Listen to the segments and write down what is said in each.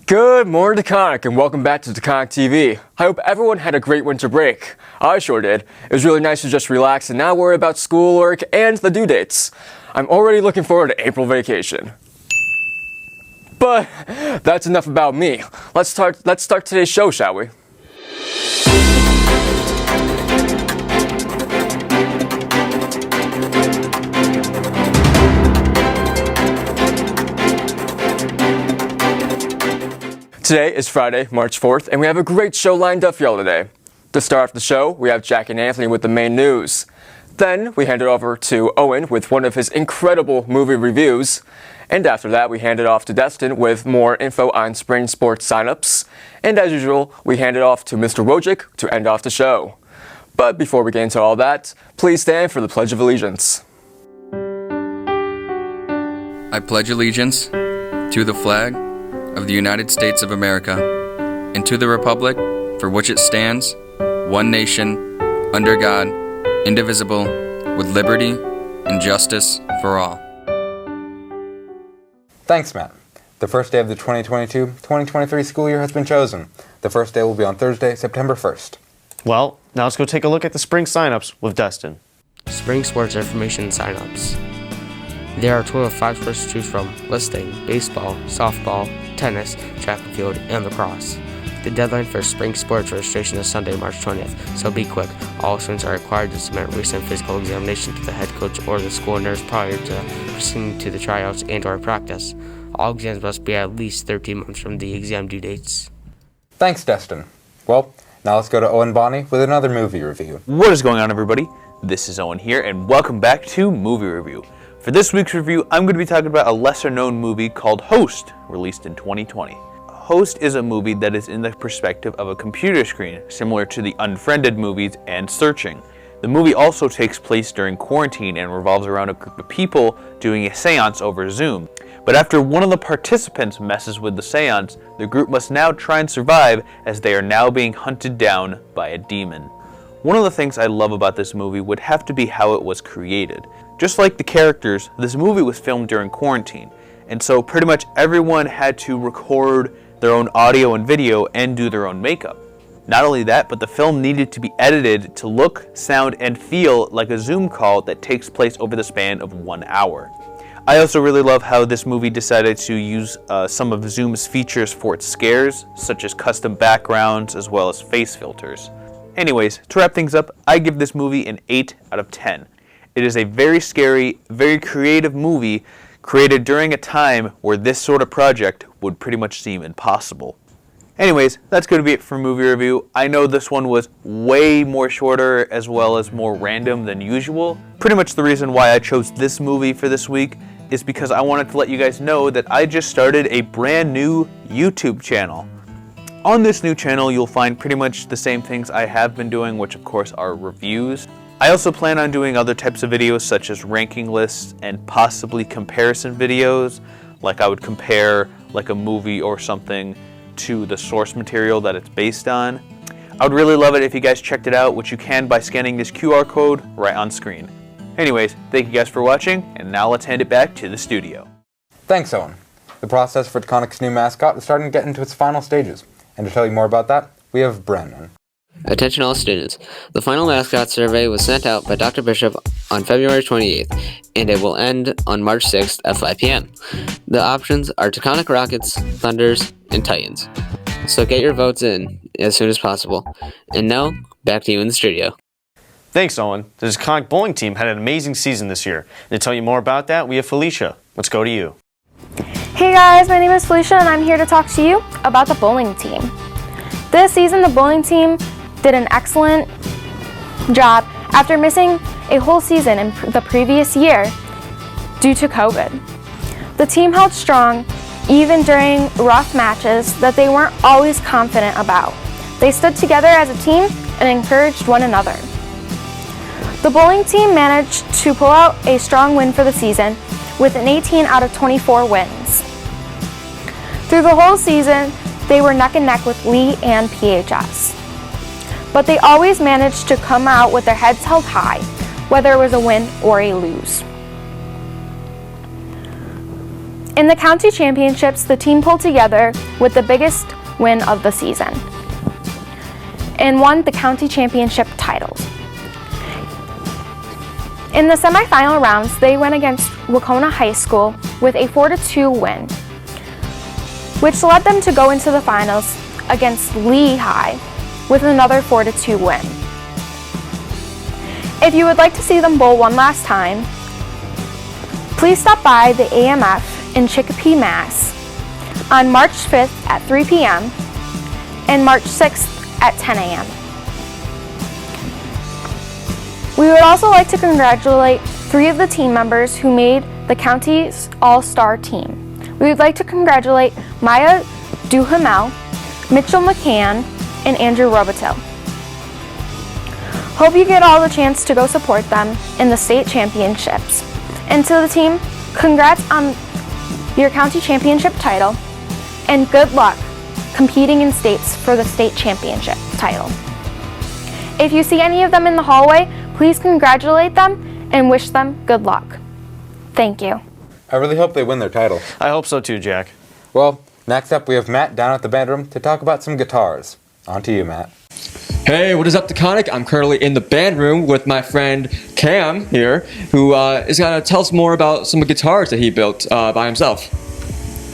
Good morning, Taconic, and welcome back to Taconic TV. I hope everyone had a great winter break. I sure did. It was really nice to just relax and not worry about schoolwork and the due dates. I'm already looking forward to April vacation. But that's enough about me. Let's start today's show, shall we? Today is Friday, March 4th, and we have a great show lined up for y'all today. To start off the show, we have Jack and Anthony with the main news. Then we hand it over to Owen with one of his incredible movie reviews. And after that, we hand it off to Destin with more info on spring sports signups. And as usual, we hand it off to Mr. Wojcik to end off the show. But before we get into all that, please stand for the Pledge of Allegiance. I pledge allegiance to the flag of the United States of America, and to the republic for which it stands, one nation, under God, indivisible, with liberty and justice for all. Thanks, Matt. The first day of the 2022-2023 school year has been chosen. The first day will be on Thursday, September 1st. Well, now let's go take a look at the spring signups with Destin. Spring sports information signups. There are a total of 5 sports to choose from, listing baseball, softball, tennis, track and field, and lacrosse. The deadline for spring sports registration is Sunday, March 20th, so be quick. All students are required to submit recent physical examination to the head coach or the school nurse prior to proceeding to the tryouts and/or practice. All exams must be at least 13 months from the exam due dates. Thanks, Destin. Well, now let's go to Owen Bonney with another movie review. What is going on, everybody? This is Owen here, and welcome back to Movie Review. For this week's review, I'm going to be talking about a lesser-known movie called Host, released in 2020. Host is a movie that is in the perspective of a computer screen, similar to the Unfriended movies and Searching. The movie also takes place during quarantine and revolves around a group of people doing a seance over Zoom. But after one of the participants messes with the seance, the group must now try and survive as they are now being hunted down by a demon. One of the things I love about this movie would have to be how it was created. Just like the characters, this movie was filmed during quarantine, and so pretty much everyone had to record their own audio and video and do their own makeup. Not only that, but the film needed to be edited to look, sound, and feel like a Zoom call that takes place over the span of 1 hour. I also really love how this movie decided to use some of Zoom's features for its scares, such as custom backgrounds as well as face filters. Anyways, to wrap things up, I give this movie an 8 out of 10. It is a very scary, very creative movie created during a time where this sort of project would pretty much seem impossible. Anyways, that's going to be it for movie review. I know this one was way more shorter as well as more random than usual. Pretty much the reason why I chose this movie for this week is because I wanted to let you guys know that I just started a brand new YouTube channel. On this new channel, you'll find pretty much the same things I have been doing, which of course are reviews. I also plan on doing other types of videos such as ranking lists and possibly comparison videos, like I would compare like a movie or something to the source material that it's based on. I would really love it if you guys checked it out, which you can by scanning this QR code right on screen. Anyways, thank you guys for watching, and now let's hand it back to the studio. Thanks, Owen. The process for Taconic's new mascot is starting to get into its final stages. And to tell you more about that, we have Brennan. Attention all students. The final Mascot Survey was sent out by Dr. Bishop on February 28th, and it will end on March 6th at 5 p.m. The options are Taconic Rockets, Thunders, and Titans. So get your votes in as soon as possible. And now, back to you in the studio. Thanks, Owen. The Taconic bowling team had an amazing season this year. And to tell you more about that, we have Felicia. Let's go to you. Hey guys, my name is Felicia and I'm here to talk to you about the bowling team. This season, the bowling team did an excellent job after missing a whole season in the previous year due to COVID. The team held strong even during rough matches that they weren't always confident about. They stood together as a team and encouraged one another. The bowling team managed to pull out a strong win for the season with an 18 out of 24 wins. Through the whole season, they were neck and neck with Lee and PHS. But they always managed to come out with their heads held high, whether it was a win or a lose. In the county championships, the team pulled together with the biggest win of the season and won the county championship titles. In the semifinal rounds, they went against Wacona High School with a 4-2 win, which led them to go into the finals against Lehigh with another 4-2 win. If you would like to see them bowl one last time, please stop by the AMF in Chicopee, Mass. on March 5th at 3 p.m. and March 6th at 10 a.m. We would also like to congratulate 3 of the team members who made the county's all-star team. We would like to congratulate Maya Duhamel, Mitchell McCann, and Andrew Robitel. Hope you get all the chance to go support them in the state championships. And to the team, congrats on your county championship title, and good luck competing in states for the state championship title. If you see any of them in the hallway, please congratulate them and wish them good luck. Thank you. I really hope they win their title. I hope so too, Jack. Well, next up we have Matt down at the band room to talk about some guitars. On to you, Matt. Hey, what is up, Taconic? I'm currently in the band room with my friend Cam here, who is going to tell us more about some guitars that he built by himself.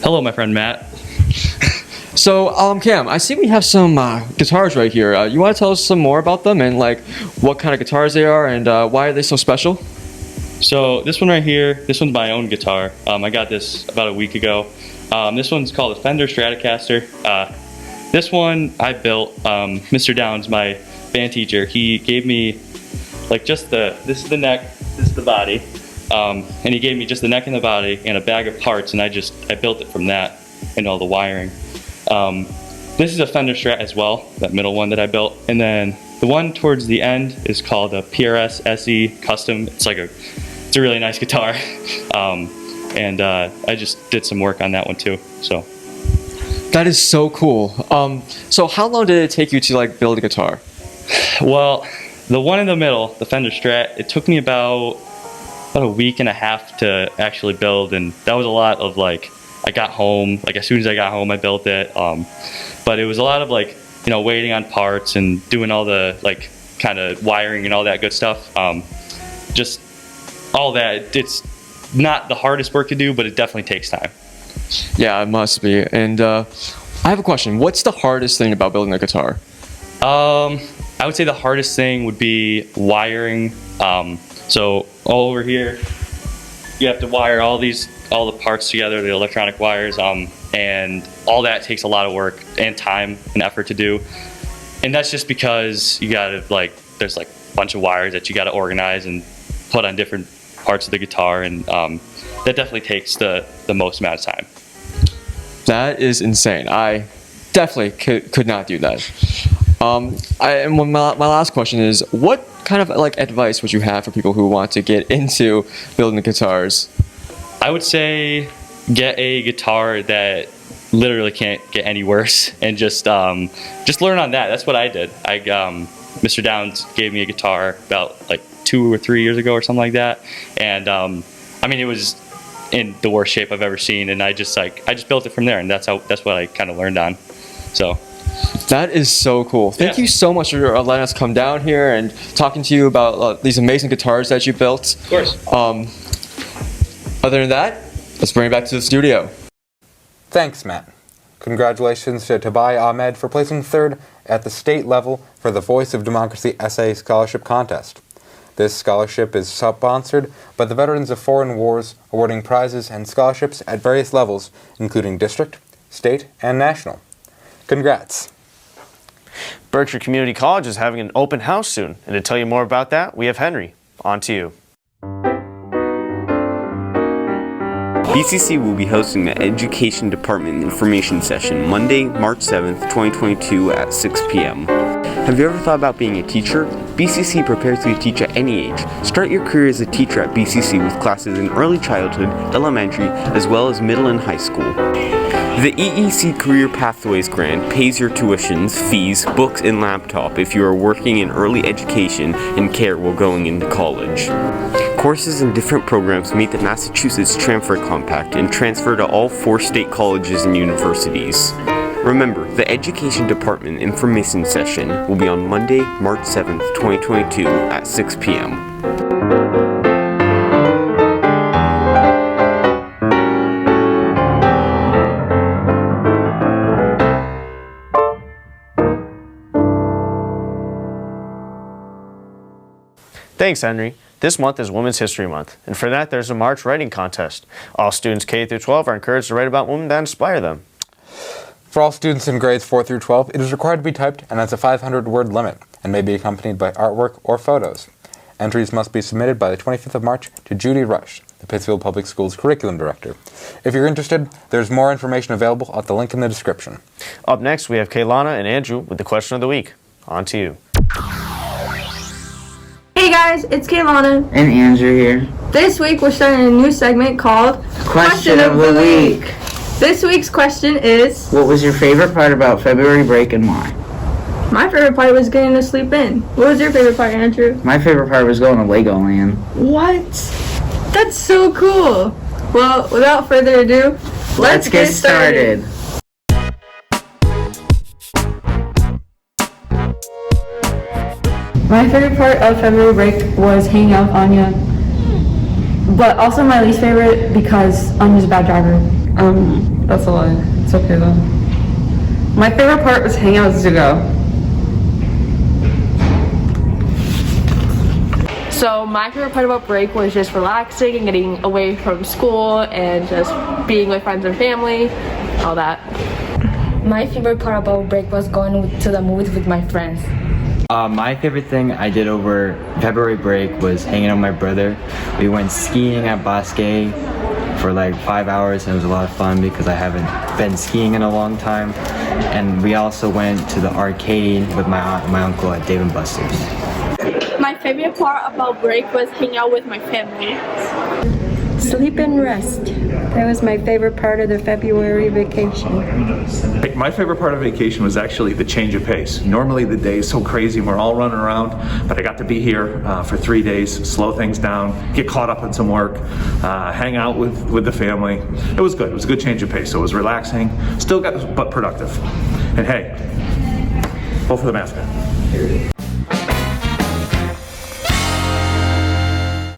Hello, my friend Matt. So, Cam, I see we have some guitars right here. You want to tell us some more about them and like what kind of guitars they are and why are they so special? So this one right here, this one's my own guitar. I got this about a week ago. This one's called a Fender Stratocaster. This one I built. Mr. Downs, my band teacher, he gave me like just this is the neck, this is the body, and he gave me just the neck and the body and a bag of parts, and I built it from that and all the wiring. This is a Fender Strat as well, that middle one that I built, and then the one towards the end is called a PRS SE Custom. It's a really nice guitar, and I just did some work on that one too. So. That is so cool. So how long did it take you to like build a guitar? Well, the one in the middle, the Fender Strat, it took me about a week and a half to actually build, and that was a lot of like, I got home, like as soon as I got home I built it, but it was a lot of like, you know, waiting on parts and doing all the like kind of wiring and all that good stuff. Just all that, it's not the hardest work to do, but it definitely takes time. Yeah, it must be. And I have a question. What's the hardest thing about building a guitar? I would say the hardest thing would be wiring. So all over here, you have to wire all the parts together, the electronic wires, and all that takes a lot of work and time and effort to do. And that's just because you gotta there's like a bunch of wires that you gotta organize and put on different parts of the guitar, and that definitely takes the most amount of time. That is insane. I definitely could not do that. And my last question is, what kind of like advice would you have for people who want to get into building the guitars? I would say get a guitar that literally can't get any worse, and just learn on that. That's what I did. Mr. Downs gave me a guitar about like 2 or 3 years ago or something like that, and I mean, it was in the worst shape I've ever seen, and I just built it from there, and that's what I kind of learned on. So that is so cool. Thank you so much for letting us come down here and talking to you about these amazing guitars that you built. Of course. Other than that, let's bring it back to the studio. Thanks, Matt. Congratulations to Tabai Ahmed for placing 3rd at the state level for the Voice of Democracy Essay Scholarship Contest. This scholarship is sponsored by the Veterans of Foreign Wars, awarding prizes and scholarships at various levels, including district, state, and national. Congrats. Berkshire Community College is having an open house soon, and to tell you more about that, we have Henry. On to you. BCC will be hosting the Education Department Information Session Monday, March 7th, 2022 at 6 p.m. Have you ever thought about being a teacher? BCC prepares you to teach at any age. Start your career as a teacher at BCC with classes in early childhood, elementary, as well as middle and high school. The EEC Career Pathways Grant pays your tuitions, fees, books, and laptop if you are working in early education and care while going into college. Courses in different programs meet the Massachusetts Transfer Compact and transfer to all 4 state colleges and universities. Remember, the Education Department information session will be on Monday, March 7th, 2022 at 6 p.m. Thanks, Henry. This month is Women's History Month, and for that there's a March writing contest. All students K through 12 are encouraged to write about women that inspire them. For all students in grades 4 through 12, it is required to be typed and has a 500-word limit and may be accompanied by artwork or photos. Entries must be submitted by the 25th of March to Judy Rush, the Pittsfield Public Schools Curriculum Director. If you're interested, there's more information available at the link in the description. Up next, we have Kaylana and Andrew with the question of the week. On to you. Hey guys, it's Kaylana. And Andrew here. This week we're starting a new segment called Question of the Week. This week's question is... What was your favorite part about February break and why? My favorite part was getting to sleep in. What was your favorite part, Andrew? My favorite part was going to Legoland. What? That's so cool. Well, without further ado, let's get started. My favorite part of February break was hanging out with Anya, but also my least favorite because Anya's a bad driver. That's a lie. It's okay though. My favorite part was hanging out with Zugo. So my favorite part about break was just relaxing and getting away from school and just being with friends and family, all that. My favorite part about break was going to the movies with my friends. My favorite thing I did over February break was hanging out with my brother. We went skiing at Bosque for like 5 hours and it was a lot of fun because I haven't been skiing in a long time. And we also went to the arcade with my aunt and my uncle at Dave & Buster's. My favorite part about break was hanging out with my family. Sleep and rest. That was my favorite part of the February vacation. My favorite part of vacation was actually the change of pace. Normally the day is so crazy and we're all running around, but I got to be here for 3 days, slow things down, get caught up in some work, hang out with the family. It was good. It was a good change of pace. So it was relaxing, still got but productive. And hey, both of the Mascot.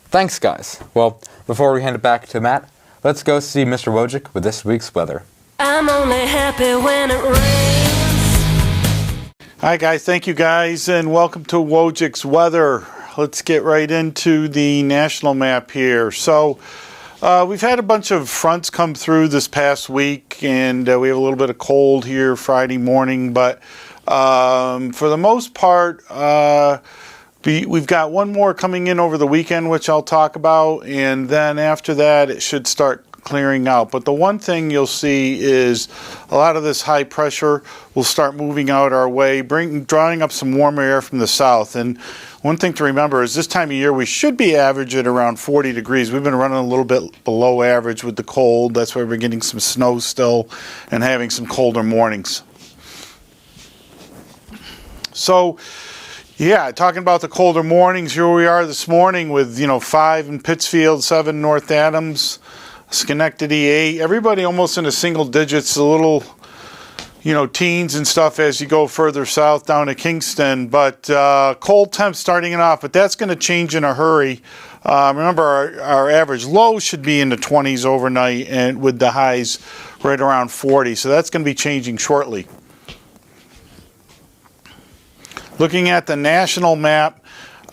Thanks, guys. Well, before we hand it back to Matt, let's go see Mr. Wojcik with this week's weather. I'm only happy when it rains. Hi guys, thank you guys, and welcome to Wojcik's weather. Let's get right into the national map here. So we've had a bunch of fronts come through this past week, and we have a little bit of cold here Friday morning, but for the most part, we've got one more coming in over the weekend, which I'll talk about, and then after that it should start clearing out. But the one thing you'll see is a lot of this high pressure will start moving out our way, drawing up some warmer air from the south. And one thing to remember is this time of year we should be averaging around 40 degrees. We've been running a little bit below average with the cold. That's why we're getting some snow still and having some colder mornings. So yeah, talking about the colder mornings, here we are this morning with 5 in Pittsfield, 7 North Adams, Schenectady 8, everybody almost in the single digits, a little, teens and stuff as you go further south down to Kingston. But cold temps starting it off, but that's going to change in a hurry. Remember, our average low should be in the 20s overnight, and with the highs right around 40. So that's going to be changing shortly. Looking at the national map,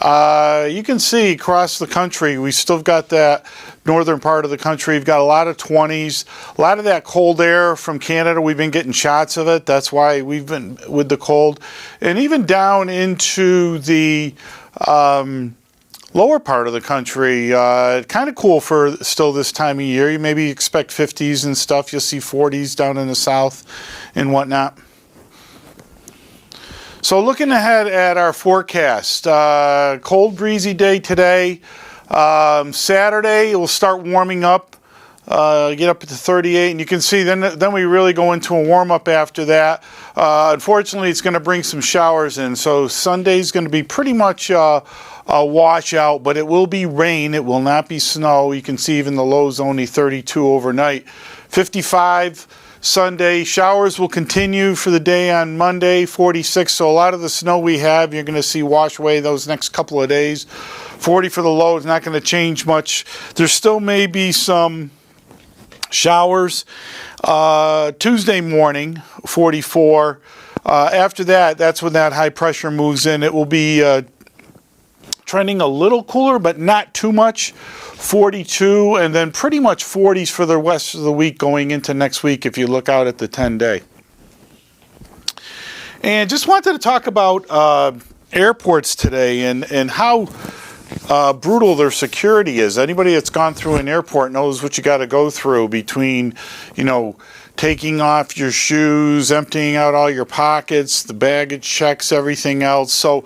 you can see across the country, we still got that northern part of the country. We've got a lot of 20s. A lot of that cold air from Canada, we've been getting shots of it. That's why we've been with the cold. And even down into the lower part of the country, kind of cool for still this time of year. You maybe expect 50s and stuff. You'll see 40s down in the south and whatnot. So looking ahead at our forecast, cold breezy day today. Saturday it will start warming up Get up to 38, and you can see then we really go into a warm-up after that. Unfortunately, it's going to bring some showers in, so Sunday's going to be pretty much a washout, but it will be rain. It will not be snow. You can see even the low's only 32 overnight. 55 Sunday. Showers will continue for the day on Monday, 46. So a lot of the snow we have, you're going to see wash away those next couple of days. 40 for the low is not going to change much. There still may be some showers. Tuesday morning, 44. After that, that's when that high pressure moves in. It will be trending a little cooler, but not too much. 42, and then pretty much 40s for the rest of the week going into next week if you look out at the 10-day. And just wanted to talk about airports today and how brutal their security is. Anybody that's gone through an airport knows what you got to go through between, taking off your shoes, emptying out all your pockets, the baggage checks, everything else. So,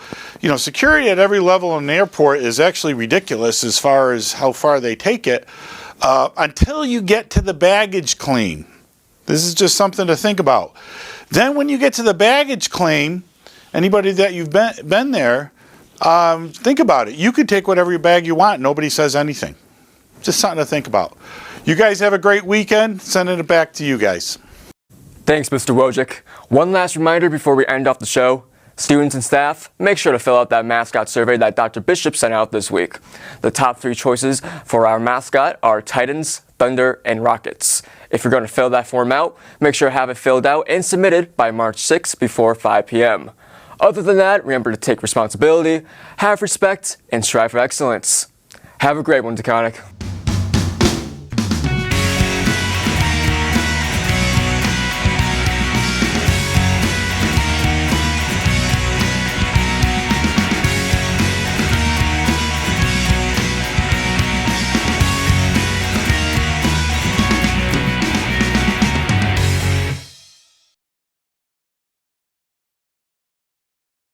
security at every level in the airport is actually ridiculous as far as how far they take it until you get to the baggage claim. This is just something to think about. Then when you get to the baggage claim, anybody that you've been there, think about it. You could take whatever bag you want. Nobody says anything. Just something to think about. You guys have a great weekend. Sending it back to you guys. Thanks, Mr. Wojcik. One last reminder before we end off the show. Students and staff, make sure to fill out that mascot survey that Dr. Bishop sent out this week. The top 3 choices for our mascot are Titans, Thunder, and Rockets. If you're going to fill that form out, make sure to have it filled out and submitted by March 6th before 5 p.m. Other than that, remember to take responsibility, have respect, and strive for excellence. Have a great one, Taconic.